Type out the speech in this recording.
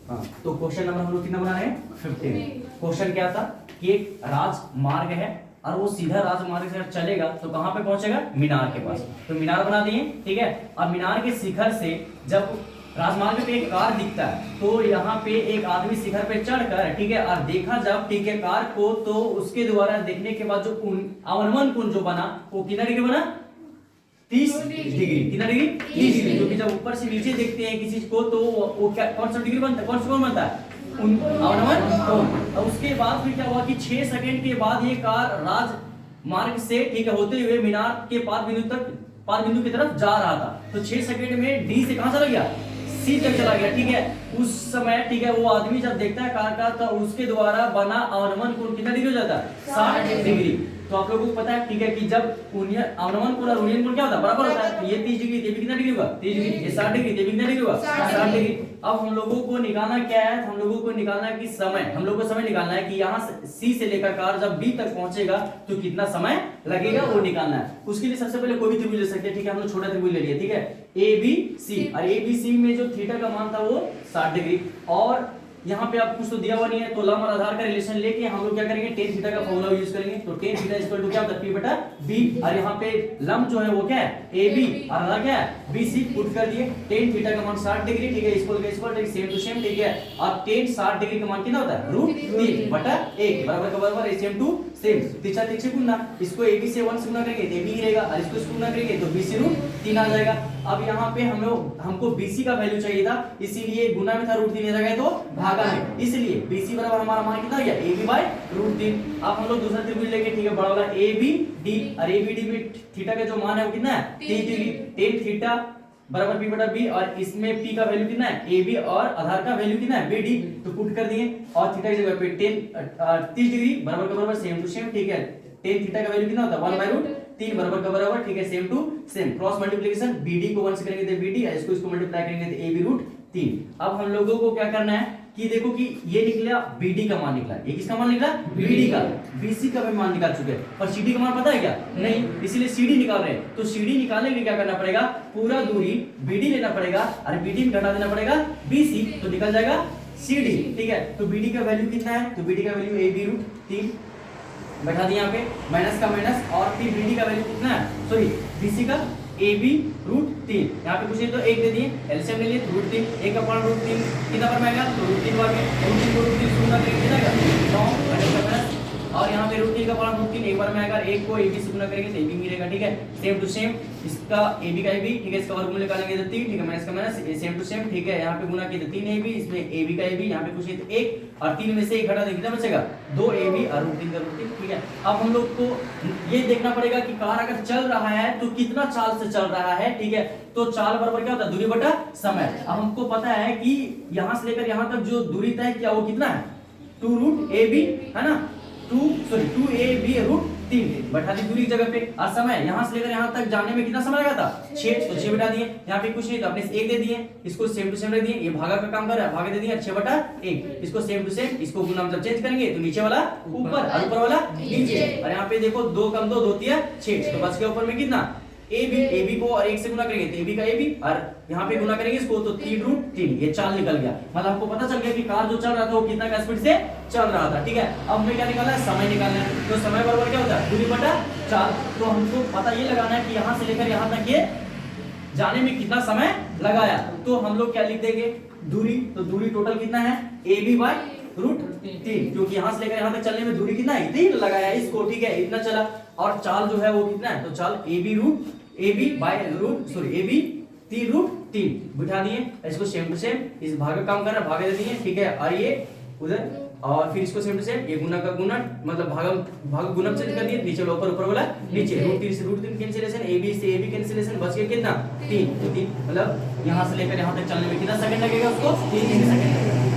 हाँ, तो question number हम लोग कितना बना रहे हैं 15। क्वेश्चन क्या था कि एक राजमार्ग है और वो सीधा राजमार्ग से चलेगा तो कहाँ पे पहुंचेगा, मीनार के पास। तो मीनार बना दिए, ठीक है। और मीनार के शिखर से जब राजमार्ग पे एक कार दिखता है तो यहाँ पे एक आदमी शिखर पे चढ़कर, ठीक है, और देखा जब, ठीक है, कार को, तो उसके द्वारा देखने के बाद जो अवनमन कोण जो बना वो कितना डिग्री बना, 30 डिग्री। कितना डिग्री, 30 डिग्री। क्योंकि जब ऊपर से नीचे देखते हैं किसी को तो वो क्या, कौन सा डिग्री बनता है, कौन सा कोण बनता है, अवनमन कोण। और उसके बाद फिर क्या हुआ कि 6 सेकंड के बाद ये कार राजमार्ग से, ठीक है, होते हुए मीनार के पाद बिंदु की तरफ जा रहा था। तो 6 सेकंड में डी से कहां चला गया, सी तक चला गया, ठीक है। उस समय, ठीक है, वो आदमी जब देखता है कार का तो उसके द्वारा बना अवनमन कोण कितना डिग्री हो जाता है, 60 डिग्री। तो आप लोगों को पता है, ठीक है, कि जब अवनमन कोण और उन्नयन कोण क्या होता है, बराबर होता है। तो ये 30 डिग्री, ये भी कितना डिग्री होगा, 30 डिग्री। ये 60 डिग्री, ये भी कितना डिग्री होगा, 60 डिग्री। अब हम लोगों को निकालना क्या है, हम लोगों को निकालना है कि समय, हम लोगों को समय निकालना है कि यहाँ से सी से लेकर कार जब डी तक पहुंचेगा तो कितना समय लगेगा, वो निकालना है। उसके लिए सबसे पहले कोई भी त्रिभुज ले सकते हैं, ठीक है। हम लोग छोटा त्रिभुज ले लिया, ठीक है, ए बी सी। और ए बी सी में जो थीटा का मान था वो 60 डिग्री। और यहाँ पे आप कुछ तो दिया हुआ नहीं है, तो लंब और आधार का रिलेशन लेके हम लोग क्या करेंगे, tan थीटा का फॉर्मूला यूज करेंगे। तो tan थीटा इक्वल टू क्या होता है, p बटा b। और यहाँ पे लंब जो है वो क्या है, ab, और आधार क्या है, bc। पुट कर दिए, tan थीटा का मान 60 डिग्री, ठीक है, इक्वल सेम टू सेम, ठीक है। और tan 60 डिग्री का मान कितना होता है, √3 बटा 1 बराबर का बराबर सेम टू सेम। तीसरा तीसरे गुना, इसको ab से 1 से गुना करेंगे तो ab ही रहेगा, और इसको इसको गुना करेंगे तो bc √3 आ जाएगा। अब यहाँ पे हमको bc का वैल्यू चाहिए था, इसीलिए गुना में था √3 आ जाएगा तो भागा में, इसलिए bc बराबर हमारा मान कितना हो गया, ab बाय √3। अब हम लोग दूसरा त्रिभुज लेंगे, ठीक है, बड़ा वाला abd। और abd में थीटा का जो मान है वो कितना है, 30 डिग्री। tan थीटा बराबर p बटा b, और इसमें p का वैल्यू कितना है, ab, और आधार का वैल्यू कितना है, bd। तो पुट कर दिए, और थीटा की जगह पे 30 डिग्री बराबर का बराबर सेम टू सेम, ठीक है। tan थीटा का वैल्यू कितना होता है, 1/√3 बराबर का बराबर, ठीक है, same to same. Cross multiplication bd को 1 से करेंगे तो bd, और इसको मल्टीप्लाई करेंगे तो ab√3। अब हम लोगों को क्या करना है कि देखो कि ये निकला bd का मान निकला, ये किसका मान निकला, bd का। bc का भी मान निकाल चुके हैं, पर cd का मान पता है क्या, नहीं, इसीलिए cd निकाल रहे हैं। तो cd निकालने के लिए क्या करना पड़ेगा, पूरा दूरी bd लेना पड़ेगा और bd में घटा देना पड़ेगा bc, तो निकल जाएगा cd, ठीक है। तो bd का वैल्यू कितना है, तो bd का वैल्यू ab√3 बैठा दिया यहाँ पे, माइनस का माइनस, और फिर bd का वैल्यू कितना है, सॉरी bc का ab√3। यहाँ पे पूछे तो 1 दे दिए, एलसीएम ले लिए तो √3, 1 का पावर √3 कितना पर आएगा, तो √3 बार में √3 को √3 से गुणा करेंगे कितना आएगा, 9 माइनस का माइनस। और यहाँ पे √3 का पावर √3 एक बार में आएगा, 1 को ab से गुणा करेंगे तो ab मिलेगा, ठीक है, सेम टू सेम। इसका ab का ab, ठीक है, इसका वर्गमूल निकालेंगे तो 3, ठीक है, माइनस का माइनस, सेम टू सेम, ठीक है। यहाँ पे गुणा किया तो 3 ab, इसमें ab का ab, यहाँ पे पूछे तो 1, और 3 में से 1 हटा देंगे कितना बचेगा, 2 ab और √3 का √3, ठीक है। अब हम लोग को ये देखना पड़ेगा कि कार अगर चल रहा है तो कितना चाल से चल रहा है, ठीक है। तो चाल बराबर क्या होता है, दूरी बटा समय। अब हमको पता है कि यहाँ से लेकर यहाँ तक जो दूरी तय किया वो कितना है, 2√ab, है ना, 2ab√3 बैठा दी दूरी की जगह पे। और समय यहाँ से लेकर यहाँ तक जाने में कितना समय लगा था, 6, तो 6 बैठा दिए। यहाँ पे कुछ नहीं तो अपने 1 दे दिए, इसको सेम टू सेम रख दिए, ये भागा का काम कर रहा है, भागा दे दिए 6/1, इसको सेम टू सेम, इसको गुना मतलब चेंज करेंगे तो नीचे वाला ऊपर और ऊपर वाला नीचे। और यहाँ पे देखो 2 कम 2 2 3 6, तो बच गया ऊपर में कितना, ab को और 1 से गुना करेंगे तो ab का ab, और यहाँ पे गुना करेंगे इसको तो 3√3, ये चाल निकल गया। मतलब आपको पता चल गया कि कार जो चल रहा था वो कितना का स्पीड से चल रहा था, ठीक है। अब हमें क्या निकालना है, समय निकालना है। तो समय बराबर क्या होता है, दूरी बटा चाल। तो हमको पता ये लगाना है कि यहाँ से लेकर यहाँ तक ये जाने में कितना समय लगाया। तो हम लोग क्या लिख देंगे, दूरी, तो दूरी टोटल कितना है, ab/√3, क्योंकि यहाँ से लेकर यहाँ तक चलने में दूरी कितना है, इतना लगाया इसको, ठीक है, इतना चला। और चाल जो है वो कितना है, तो चाल ab/√3 बिठा दिए, इसको सेम टू सेम, इस भाग का काम कर रहा है, भागे दे दिए, ठीक है। और ये उधर, और फिर इसको सेम टू सेम, ये गुना का गुना मतलब भाग गुणक से कर दिए, नीचे ऊपर, ऊपर वाला नीचे, √3 से √3 कैंसिलेशन, ab से ab कैंसिलेशन, बच गया कितना, 3। मतलब यहाँ से लेकर यहाँ तक चलने में कितना सेकंड लगेगा, उसको 3 सेकंड लगेगा।